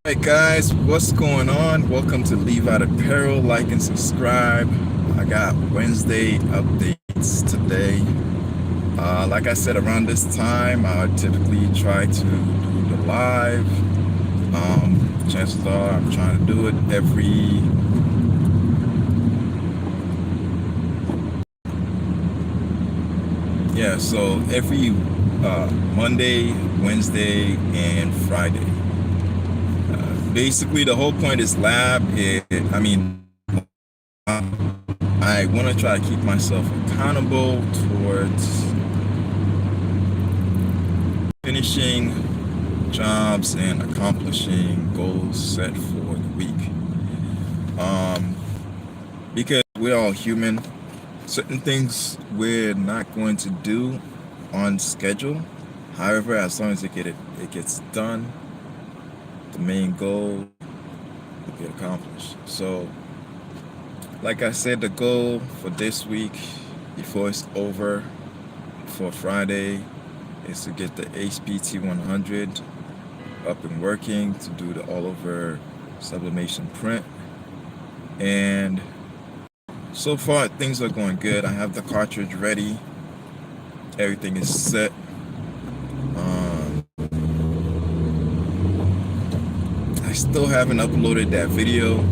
Hey guys, what's going on? Welcome to Leave Out Apparel. Like and subscribe. I got Wednesday updates today. Like I said, around this time, I typically try to do the live. Chances are I'm trying to do it every every Monday, Wednesday, and Friday. Basically, the whole point is I want to try to keep myself accountable towards finishing jobs and accomplishing goals set for the week. Because we're all human, certain things we're not going to do on schedule. However, as long as it gets done, the main goal will get accomplished. So, like I said, the goal for this week, before it's over, for Friday, is to get the HPT 100 up and working, to do the all-over sublimation print. And so far, things are going good. I have the cartridge ready. Everything is set. I still haven't uploaded that video.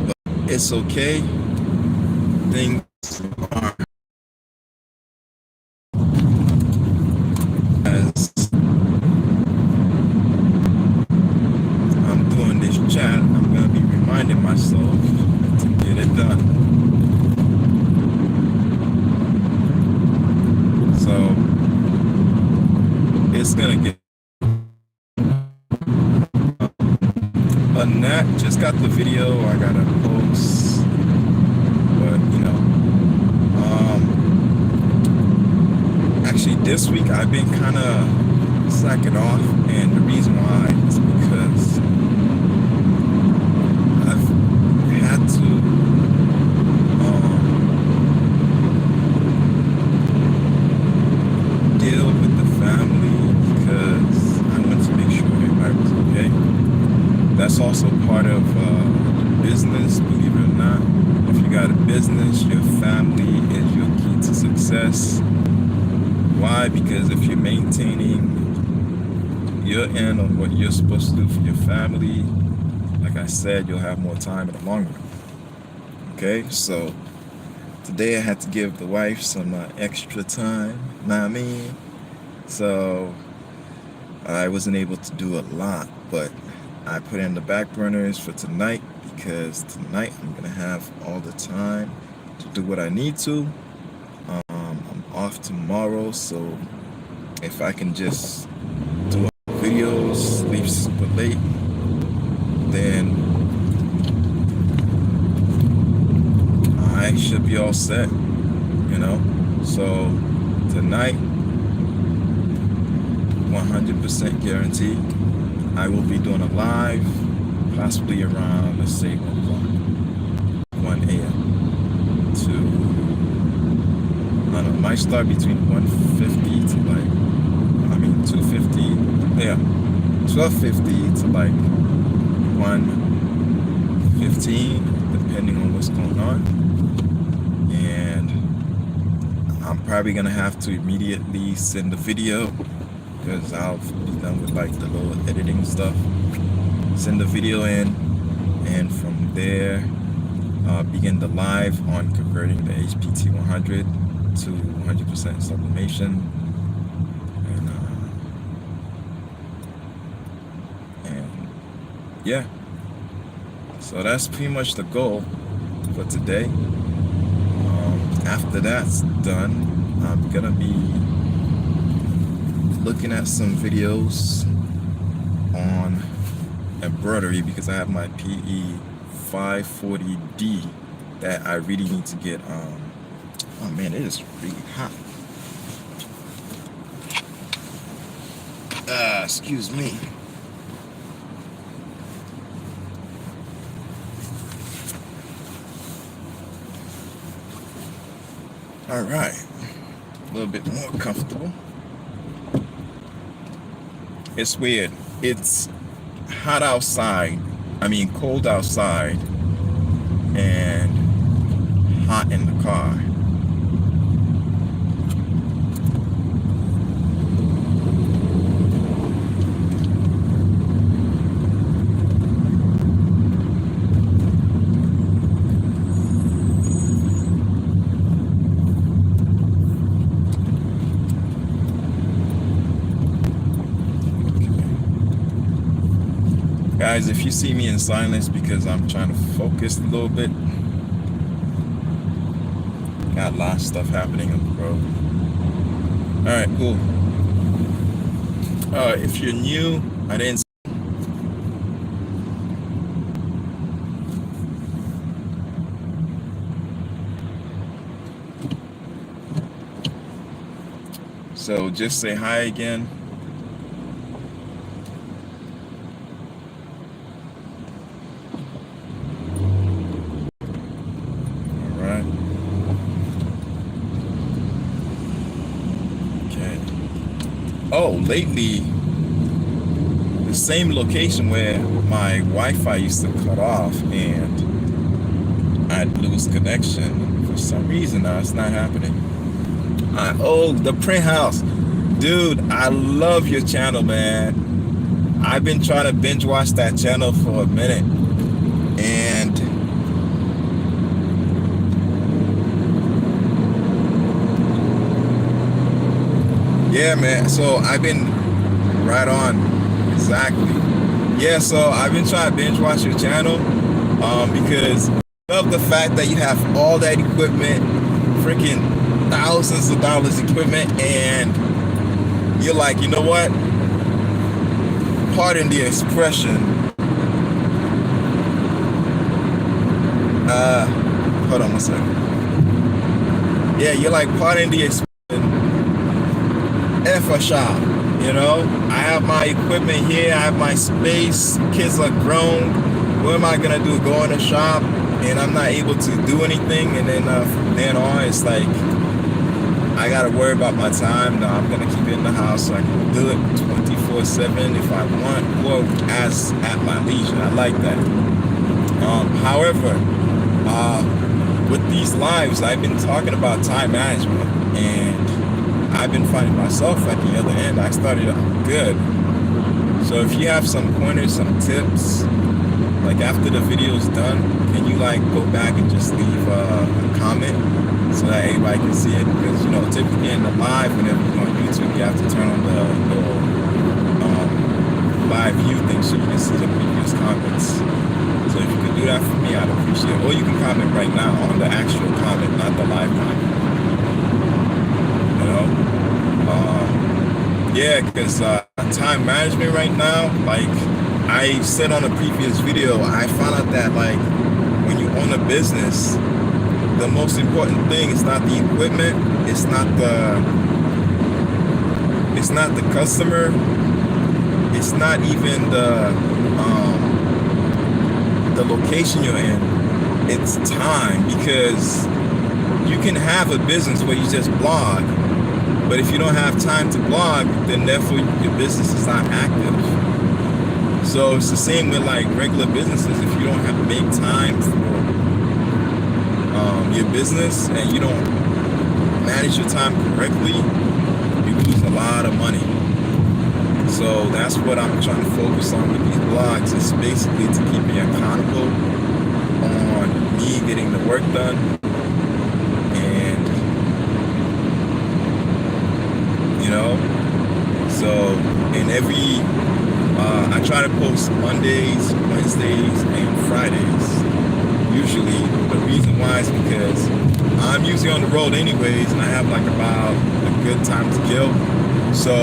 But it's okay. Things are as I'm doing this chat, I'm going to be reminding myself to get it done. So it's going to get. That just got the video I gotta post, but actually this week I've been kind of slacking off, and the reason why is because I've had to deal with the family because I want to make sure everybody was okay. That's also part of business, believe it or not. If you got a business, your family is your key to success. Why? Because if you're maintaining your end on what you're supposed to do for your family, like I said, you'll have more time in the long run. Okay, so today I had to give the wife some extra time, know what I mean? So I wasn't able to do a lot, but I put in the back burners for tonight because tonight I'm gonna have all the time to do what I need to. I'm off tomorrow, so if I can just do videos, leave super late, then I should be all set, So tonight, 100% guaranteed, I will be doing a live, possibly around, let's say, 1 a.m. to, I don't know, it might start between 1:50 to 2:50, 12:50 to 1:15, depending on what's going on. And I'm probably going to have to immediately send the video, because I'll be done with the little editing stuff. Send the video in, and from there begin the live on converting the HPT 100 to 100% sublimation. And yeah, so that's pretty much the goal for today. After that's done, I'm gonna be looking at some videos on embroidery, because I have my PE 540D that I really need to get. Oh man, it is really hot. Excuse me. All right, a little bit more comfortable. It's weird. it's hot outside, I mean cold outside, and hot in the car. Guys, if you see me in silence, because I'm trying to focus a little bit. Got a lot of stuff happening on the road. Alright, cool. If you're new, I didn't. So just say hi again. Oh, lately, the same location where my Wi-Fi used to cut off and I'd lose connection. For some reason now, it's not happening. Oh, the print house. Dude, I love your channel, man. I've been trying to binge watch that channel for a minute. And yeah, man. So I've been right on. Exactly. Yeah, so I've been trying to binge watch your channel because I love the fact that you have all that equipment, freaking thousands of dollars equipment, and you're like, you know what? Pardon the expression. Hold on one second. Yeah, you're like, pardon the expression. F a shop, you know. I have my equipment here, I have my space, kids are grown. What am I gonna do? Go in the shop and I'm not able to do anything, and then from then on it's like I gotta worry about my time. No, I'm gonna keep it in the house so I can do it 24/7 if I want, or as at my leisure. I like that. However, with these lives, I've been talking about time management, and I've been finding myself at the other end. I started good. So if you have some pointers, some tips, like after the video's done, can you like go back and just leave a comment so that everybody can see it? Because, you know, typically in the live, whenever you go on YouTube, you have to turn on the little live view thing so you can see the previous comments. So if you could do that for me, I'd appreciate it. Or you can comment right now on the actual comment, not the live comment. You know? Yeah, because time management right now, like I said on a previous video, I found out that like when you own a business, the most important thing is not the equipment, it's not the customer, it's not even the location you're in, it's time. Because you can have a business where you just blog, but if you don't have time to blog, then therefore your business is not active. So it's the same with like regular businesses. If you don't have to make time for your business and you don't manage your time correctly, you lose a lot of money. So that's what I'm trying to focus on with these blogs. It's basically to keep me accountable on me getting the work done. And, you know, so in every, I try to post Mondays, Wednesdays, and Fridays. Usually, the reason why is because I'm usually on the road anyways, and I have like about a good time to kill. So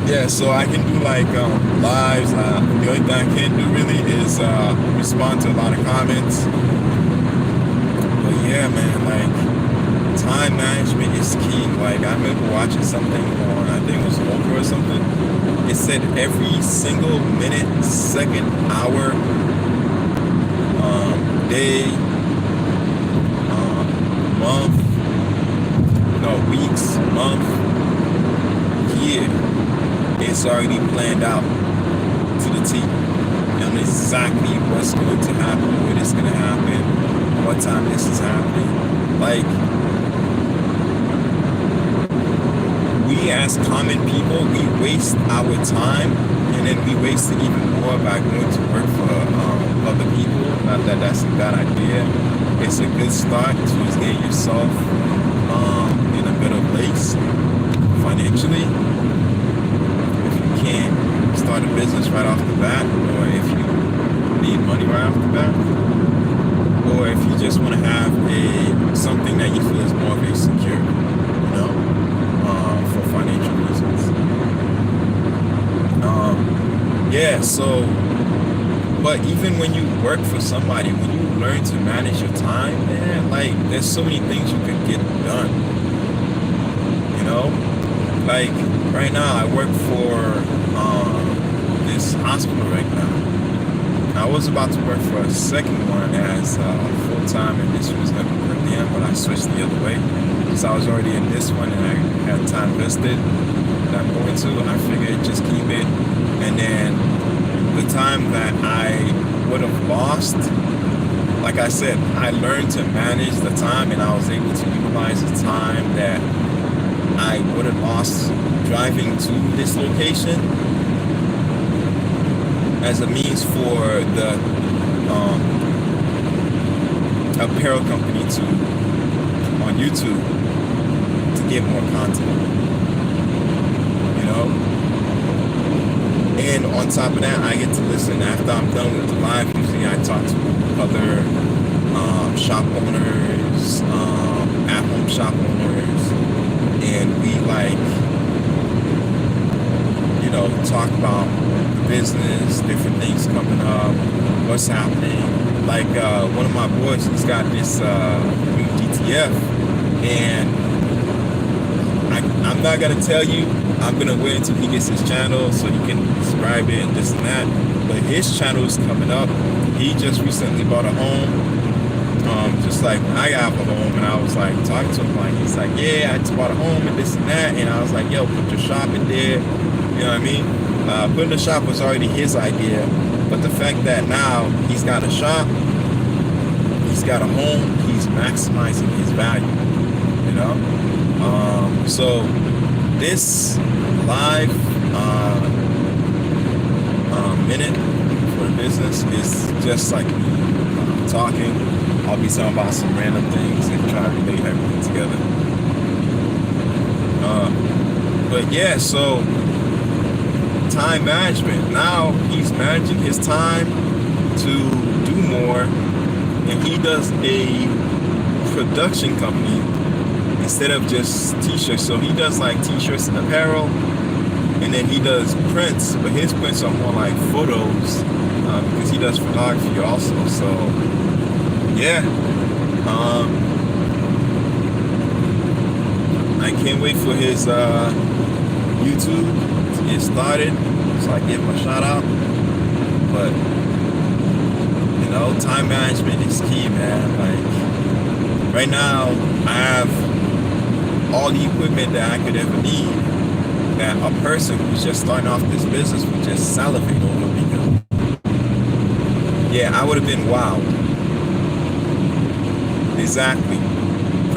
yeah, so I can do like lives. The only thing I can't do really is respond to a lot of comments. But yeah, man, like time management is key. Like I remember watching something on, I think it was Oprah or something. It said every single minute, second, hour, day, month, no, weeks, month, year it's already planned out to the T. You know exactly what's going to happen, when it's going to happen, what time this is happening. Like, we as common people, we waste our time, and then we waste it even more by going to work for other people. Not that that's a bad idea. It's a good start to get yourself in a better place financially. If you can't start a business right off the bat, or if you need money right off the bat, or if you just want to have something that you feel is more very secure, you know, for financial reasons. Yeah, so, but even when you work for somebody, when you learn to manage your time, man, like, there's so many things you can get done, you know? Like, right now, I work for this hospital right now. I was about to work for a second one as full-time, and this was going to be per diem, but I switched the other way. Because I was already in this one, and I had time vested that I'm going to. I figured just keep it. And then the time that I would have lost, like I said, I learned to manage the time, and I was able to utilize the time that I would have lost driving to this location as a means for the apparel company to, on YouTube, to get more content, you know? And on top of that, I get to listen after I'm done with the live. Usually I talk to other shop owners, at-home shop owners, and we, like, you know, talk about the business, different things coming up, what's happening. Like one of my boys, he's got this new DTF, and I'm not gonna tell you. I'm gonna wait until he gets his channel so he can subscribe it and this and that. But his channel is coming up. He just recently bought a home. Just like I have a home, and I was like talking to him, like, he's like, yeah, I just bought a home and this and that. And I was like, yo, put your shop in there. You know what I mean? Putting the shop was already his idea, but the fact that now he's got a shop, he's got a home, he's maximizing his value. You know? So this live minute for the business is just like me talking. I'll be talking about some random things and try to relate everything together. But yeah, so time management. Now he's managing his time to do more, and he does a production company instead of just t-shirts. So he does like t-shirts and apparel, and then he does prints, but his prints are more like photos because he does photography also. So yeah, I can't wait for his YouTube to get started, so I give him a shout out. But you know, time management is key, man. Like right now, I have all the equipment that I could ever need, that a person who's just starting off this business would just salivate over, because yeah, I would have been wild. Exactly. The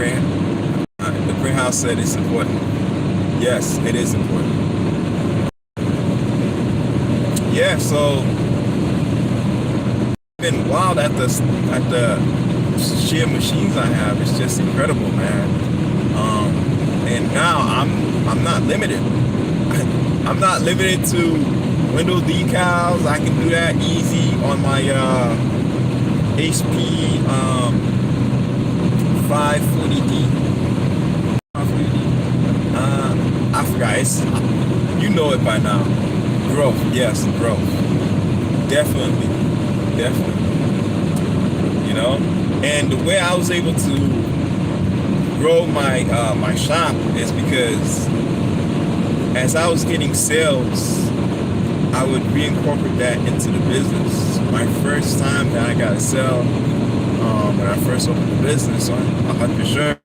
prayer house said it's important. Yes, it is important. Yeah, so I've been wild at the sheer machines I have. It's just incredible, man. And now I'm not limited. I'm not limited to window decals. I can do that easy on my HP 540D. I forgot. You know it by now. Growth, yes, growth. Definitely. You know, and the way I was able to grow my my shop is because as I was getting sales, I would reincorporate that into the business. My first time that I got a sale, when I first opened the business on 100 shirts,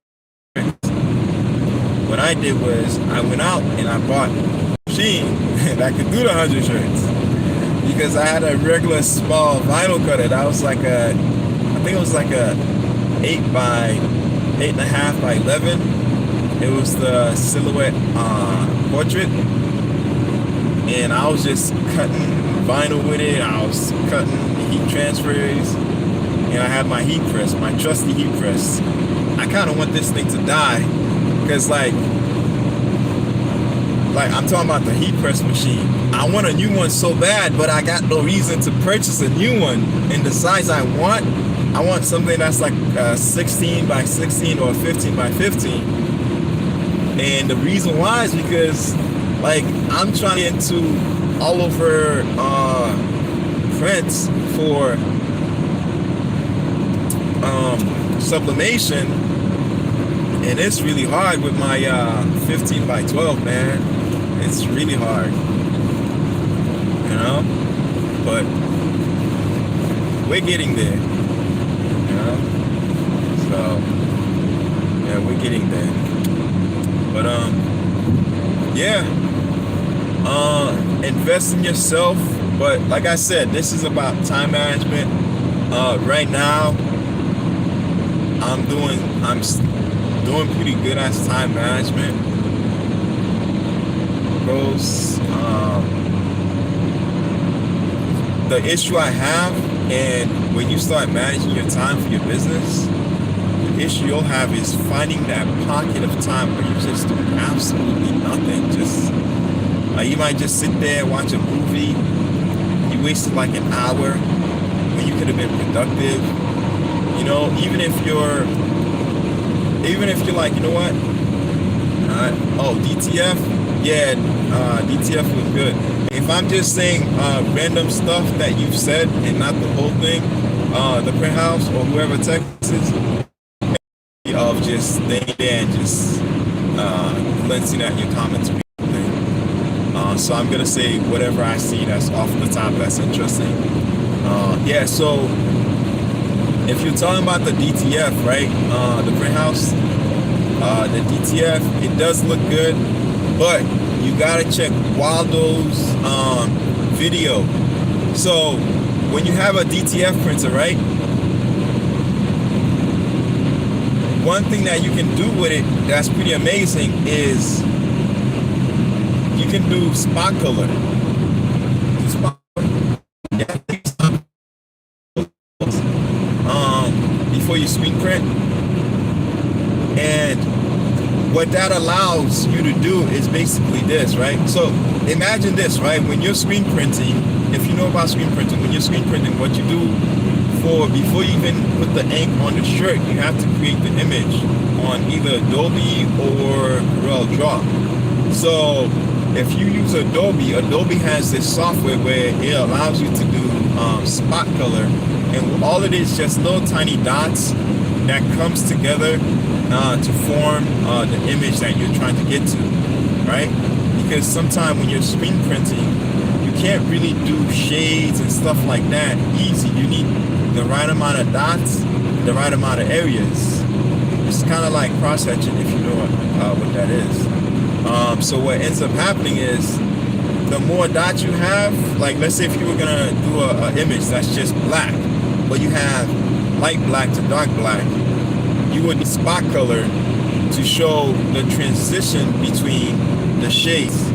what I did was I went out and I bought machine that could do the 100 shirts, because I had a regular small vinyl cutter that was like I think it was like a 8.5 by 11. It was the silhouette portrait, and I was just cutting vinyl with it. I was cutting heat transfers, and I had my heat press, my trusty heat press. I kind of want this thing to die, because like I'm talking about the heat press machine. I want a new one so bad, but I got no reason to purchase a new one in the size I want. I want something that's like 16 by 16 or 15 by 15. And the reason why is because like I'm trying to get into all over prints for sublimation, and it's really hard with my 15 by 12, man. It's really hard, you know, but we're getting there, you know, so yeah, we're getting there. But yeah, invest in yourself. But like I said, this is about time management. Right now I'm doing pretty good at time management goes. The issue I have, and when you start managing your time for your business, the issue you'll have is finding that pocket of time where you just do absolutely nothing. Just you might just sit there, watch a movie. You wasted like an hour when you could have been productive. You know, even if you're like, you know what? DTF, yeah, DTF was good. If I'm just saying random stuff that you've said and not the whole thing, the print house or whoever texts of just staying there and just glancing at your comments. So I'm gonna say whatever I see that's off the top that's interesting. Yeah, so if you're talking about the DTF, right? The print house, the DTF, it does look good, but you gotta check Waldo's video. So when you have a DTF printer, right? One thing that you can do with it that's pretty amazing is you can do spot color. Before you screen print, and what that allows you to do is basically this, right? So imagine this, right? When you're screen printing, if you know about screen printing, when you're screen printing, what you do before you even put the ink on the shirt, you have to create the image on either Adobe or Corel Draw. So if you use Adobe has this software where it allows you to do spot color, and all it is just little tiny dots that comes together to form the image that you're trying to get to, right? Because sometimes when you're screen printing, you can't really do shades and stuff like that easy. You need the right amount of dots, the right amount of areas. It's kind of like cross-hatching, if you know what that is. So what ends up happening is the more dots you have, like let's say if you were gonna do an image that's just black, but you have light black to dark black, you would need spot color to show the transition between the shades,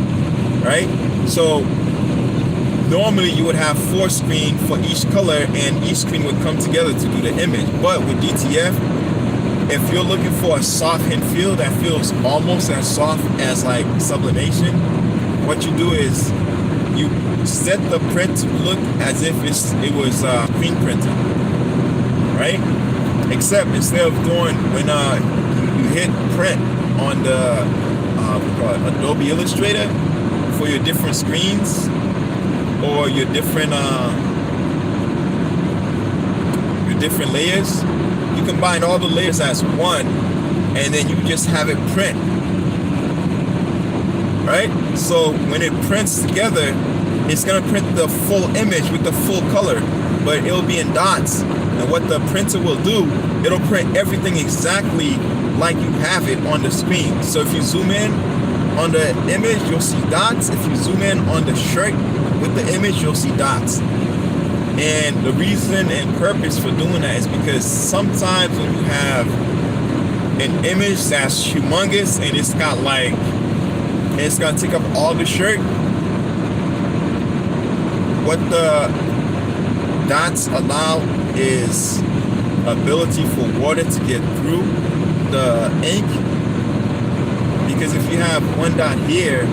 right? So normally you would have 4 screens for each color, and each screen would come together to do the image. But with DTF, if you're looking for a soft hint feel that feels almost as soft as like sublimation, what you do is you set the print to look as if it was screen printing, right? Except instead of doing when you hit print on the Adobe Illustrator for your different screens or your different layers, you combine all the layers as one, and then you just have it print, right? So when it prints together, it's gonna print the full image with the full color, but it'll be in dots. And what the printer will do, it'll print everything exactly like you have it on the screen. So if you zoom in on the image, you'll see dots. If you zoom in on the shirt with the image, you'll see dots. And the reason and purpose for doing that is because sometimes when you have an image that's humongous and it's got like, it's gonna take up all the shirt, what the dots allow is ability for water to get through the ink. Because if you have one dot here,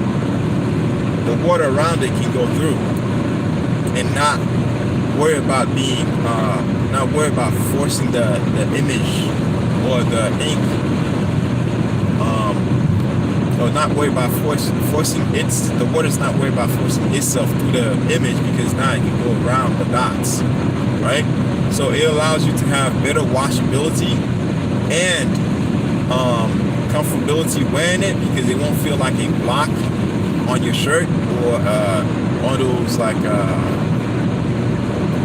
the water around it can go through and not worry about being, not worry about forcing the image or the ink, or not worry about forcing its, the water's not worried about forcing itself through the image, because now it can go around the dots, right? So it allows you to have better washability and comfortability wearing it, because it won't feel like a block on your shirt or on those like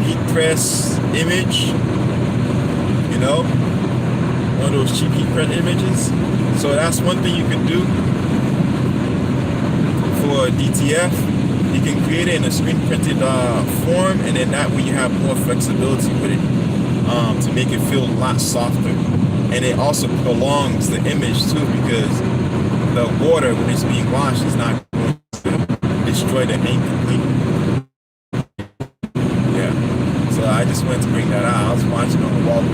heat press image, you know, one of those cheap heat press images. So that's one thing you can do for DTF. You can create it in a screen printed form, and then that way you have more flexibility with it to make it feel a lot softer. And it also prolongs the image too, because the water, when it's being washed, is not going to destroy the ink completely. Yeah. So I just wanted to bring that out. I was watching on the wall that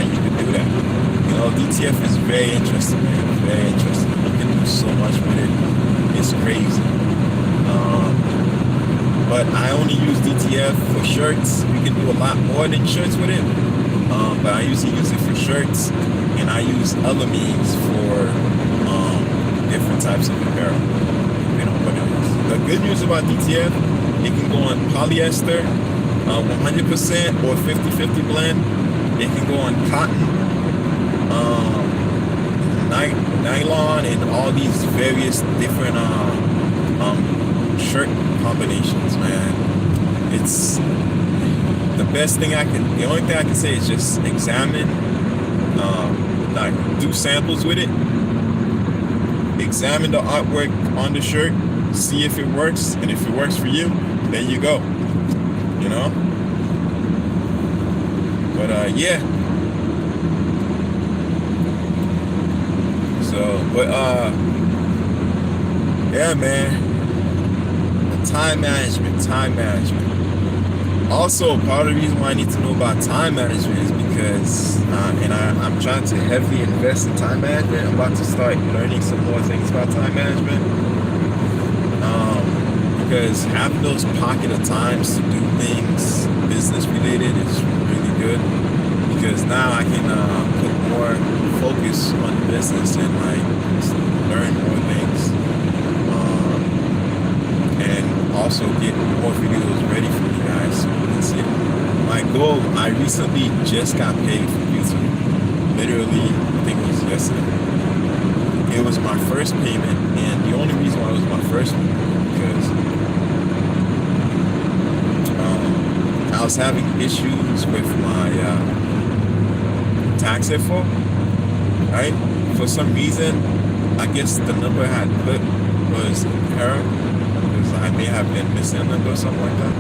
you can do that. You know, DTF is very interesting, man. Very interesting. You can do so much with it. It's crazy. But I only use DTF for shirts. You can do a lot more than shirts with it. But I usually use it for shirts, and I use other means for different types of apparel. You know what it is. The good news about DTF, it can go on polyester, 100% or 50-50 blend. It can go on cotton, nylon, and all these various different shirt combinations, man. It's the best thing the only thing I can say is just examine, like do samples with it, examine the artwork on the shirt, see if it works, and if it works for you, there you go, you know. But yeah, so yeah, man. Time management. Also, part of the reason why I need to know about time management is because, I'm trying to heavily invest in time management. I'm about to start learning some more things about time management. Because having those pocket of times to do things business related is really good. Because now I can put more focus on the business and learn more things. And also get more videos ready for you guys so you can see it. My goal, I recently just got paid from YouTube. Literally, I think it was yesterday. It was my first payment, and the only reason why it was my first one because I was having issues with my tax info, right? For some reason, I guess the number I had put was error. I may have been missing a number or something like that.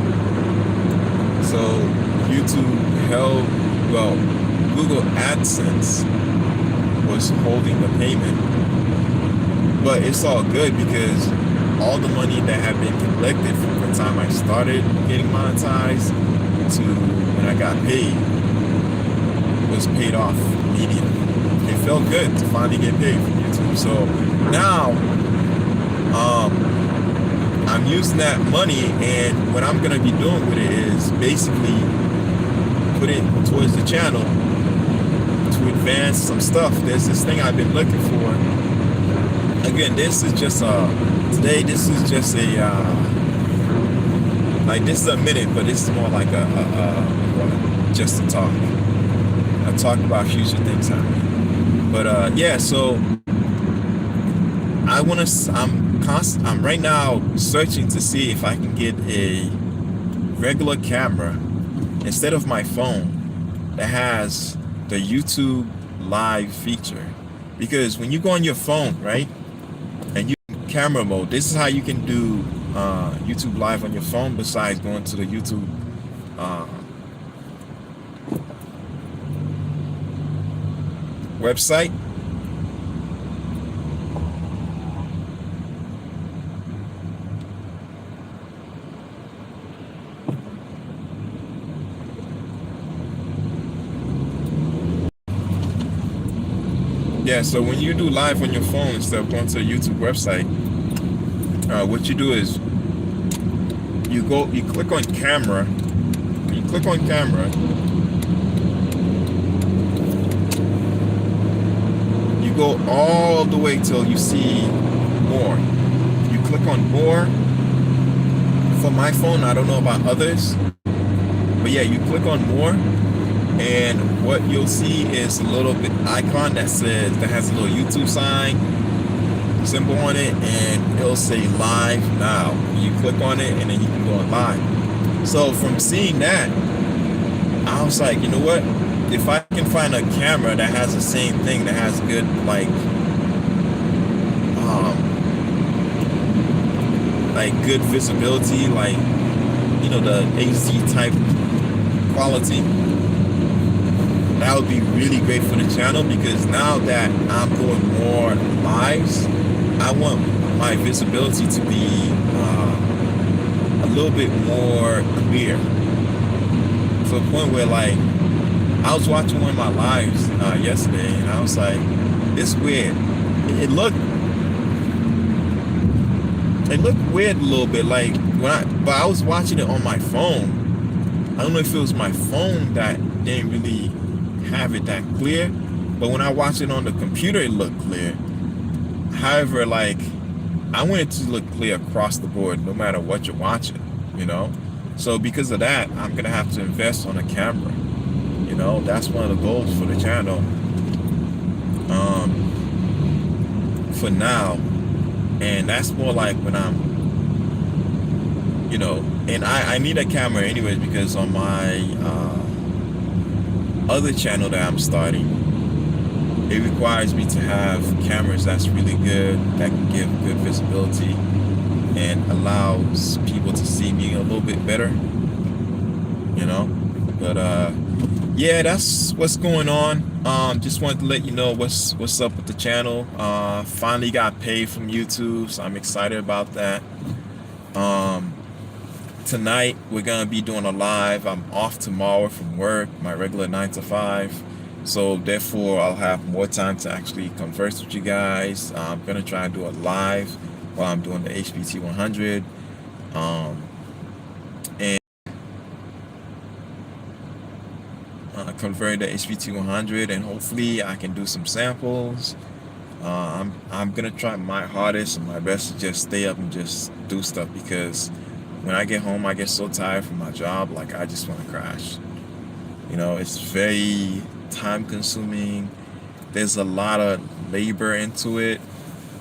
So YouTube Google AdSense was holding the payment. But it's all good because all the money that had been collected from the time I started getting monetized to when I got paid was paid off immediately. It felt good to finally get paid from YouTube. So now, I'm using that money, and what I'm going to be doing with it is basically put it towards the channel to advance some stuff. There's this thing I've been looking for. Again, this is just today this is just a this is a minute, but this is more like just a talk. I talk about future things happening. But yeah, so I'm right now searching to see if I can get a regular camera instead of my phone that has the YouTube live feature, because when you go on your phone, right, and you camera mode, this is how you can do YouTube live on your phone besides going to the YouTube website. Yeah, so when you do live on your phone instead of going to the YouTube website, what you do is you click on camera. When you click on camera, you go all the way till you see more. You click on more. For my phone, I don't know about others, but yeah, you click on more, and what you'll see is a little bit icon that has a little YouTube sign symbol on it, and it'll say live now. You click on it and then you can go on live. So from seeing that, I was like, you know what, if I can find a camera that has the same thing, that has good good visibility, like, you know, the HD type quality, that would be really great for the channel, because now that I'm doing more lives, I want my visibility to be a little bit more clear, to the point where, like, I was watching one of my lives yesterday, and I was like, it's weird. It looked weird a little bit, like but I was watching it on my phone. I don't know if it was my phone that didn't really have it that clear, but when I watched it on the computer, it looked clear. However, like, I want it to look clear across the board, no matter what you're watching, you know? So because of that, I'm gonna have to invest on a camera. You know, that's one of the goals for the channel. For now. And that's more like when I'm, you know, and I need a camera anyways, because on my other channel that I'm starting, it requires me to have cameras that's really good, that can give good visibility and allows people to see me a little bit better, you know. But yeah, that's what's going on. Just wanted to let you know what's up with the channel. Finally got paid from YouTube, so I'm excited about that. Tonight we're gonna be doing a live. I'm off tomorrow from work, my regular 9 to 5, so therefore I'll have more time to actually converse with you guys. I'm gonna try and do a live while I'm doing the HPT 100, and convert the HPT 100, and hopefully I can do some samples. I'm gonna try my hardest and my best to just stay up and just do stuff, because when I get home I get so tired from my job, like I just want to crash. You know, it's very time consuming. There's a lot of labor into it,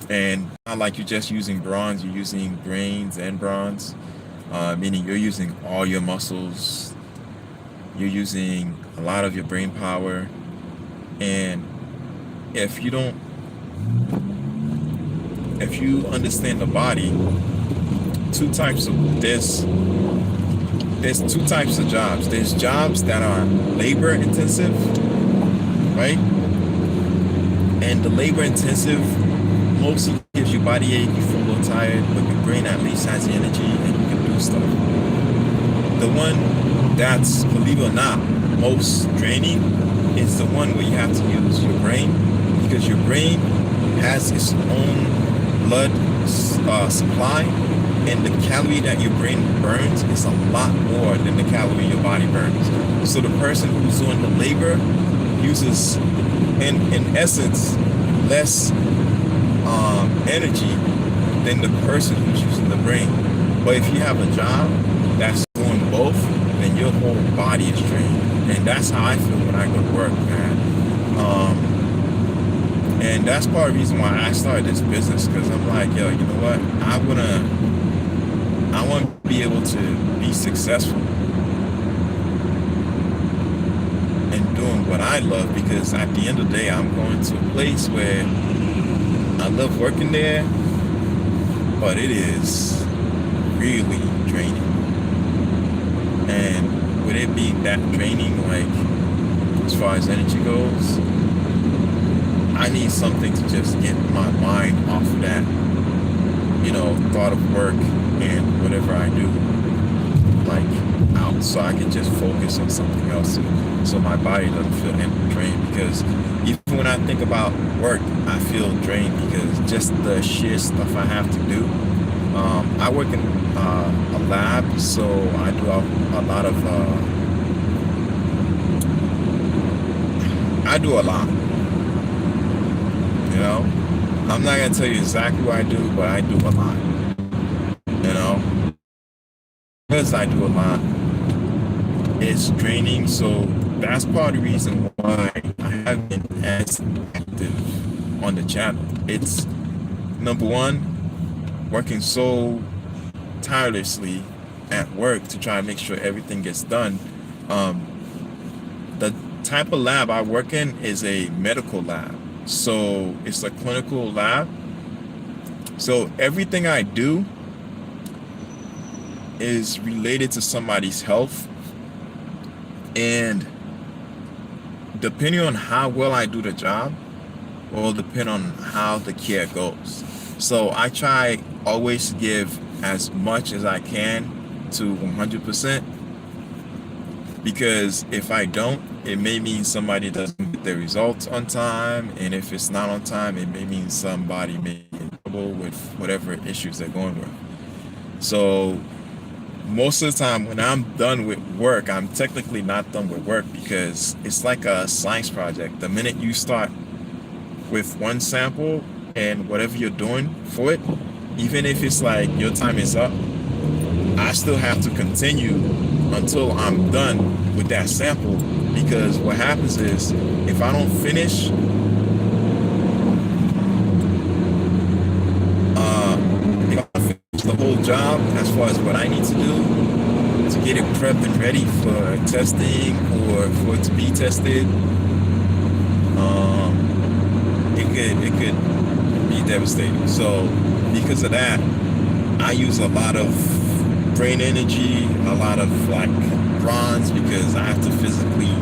and not like you're just using bronze, you're using brains and bronze, meaning you're using all your muscles, you're using a lot of your brain power. And if you understand the body, there's two types of jobs. There's jobs that are labor intensive, right? And the labor intensive mostly gives you body ache, you feel a little tired, but your brain at least has the energy and you can do stuff. The one that's, believe it or not, most draining is the one where you have to use your brain, because your brain has its own blood supply, and the calorie that your brain burns is a lot more than the calorie your body burns. So the person who's doing the labor uses, in essence, less energy than the person who's using the brain. But if you have a job that's doing both, then your whole body is drained. And that's how I feel when I go to work, man. And that's part of the reason why I started this business, because I'm like, yo, you know what? I want to be able to be successful and doing what I love, because at the end of the day, I'm going to a place where I love working there, but it is really draining. And with it being that draining, like as far as energy goes, I need something to just get my mind off of that, thought of work and whatever I do, like out, so I can just focus on something else, so my body doesn't feel drained. Because even when I think about work, I feel drained because just the sheer stuff I have to do. I work in a lab, so I do a lot of I do a lot. I'm not gonna tell you exactly what I do, but I do a lot. Because I do a lot, it's draining. So that's part of the reason why I haven't been as active on the channel. It's number one, working so tirelessly at work to try and make sure everything gets done. The type of lab I work in is a medical lab. So it's a clinical lab. So everything I do is related to somebody's health. And depending on how well I do the job will depend on how the care goes. So I try always to give as much as I can to 100%. Because if I don't, it may mean somebody doesn't get their results on time, and if it's not on time, it may mean somebody may get in trouble with whatever issues they're going with. So most of the time when I'm done with work, I'm technically not done with work, because it's like a science project. The minute you start with one sample and whatever you're doing for it, even if it's like your time is up, I still have to continue until I'm done with that sample. Because what happens is, if I don't finish the whole job as far as what I need to do to get it prepped and ready for testing or for it to be tested, it could be devastating. So because of that, I use a lot of brain energy, a lot of like bronze, because I have to physically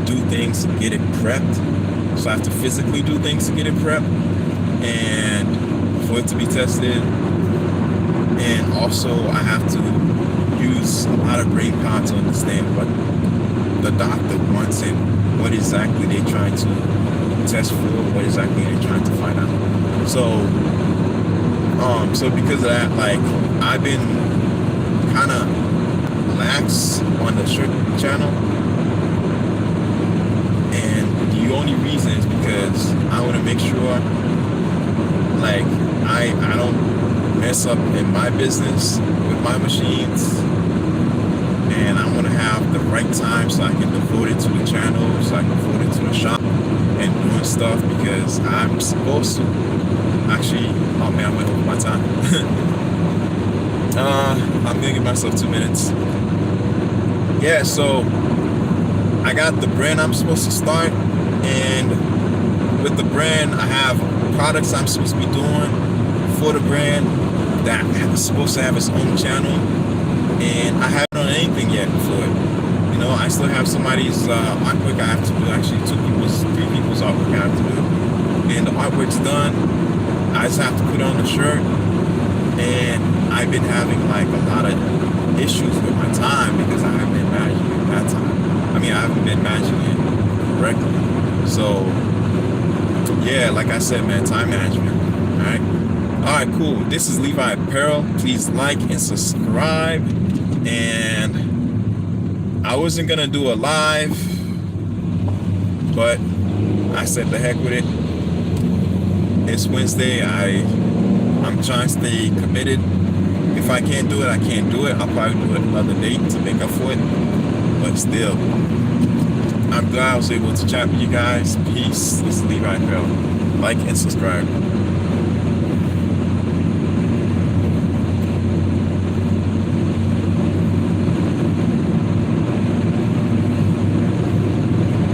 do things to get it prepped. So I have to physically do things to get it prepped and for it to be tested. And also I have to use a lot of brain power to understand what the doctor wants and what exactly they're trying to test for, what exactly they're trying to find out. So because of that, like, I've been kind of lax on the shirt channel, and the only reason is because I want to make sure, like, I don't mess up in my business with my machines, and I want to have the right time so I can devote it to the channel, so I can devote it to the shop and doing stuff, because I'm supposed to actually, oh man, I went over my time. I'm gonna give myself 2 minutes. Yeah, so I got the brand I'm supposed to start, and with the brand I have products I'm supposed to be doing for the brand that is supposed to have its own channel, and I haven't done anything yet for it. You know, I still have somebody's artwork I have to do, actually 3 people's artwork I have to do, and the artwork's done. I just have to put on the shirt, and I've been having like a lot of issues with my time because I haven't been managing it that time. I mean, I haven't been managing it correctly. So yeah, like I said, man, time management. All right, cool. This is Levi Apparel. Please like and subscribe. And I wasn't gonna do a live, but I said the heck with it. It's Wednesday. I'm trying to stay committed. If I can't do it, I can't do it. I'll probably do it another date to make up for it. But still, I'm glad I was able to chat with you guys. Peace. This is Levi Apparel. Like and subscribe.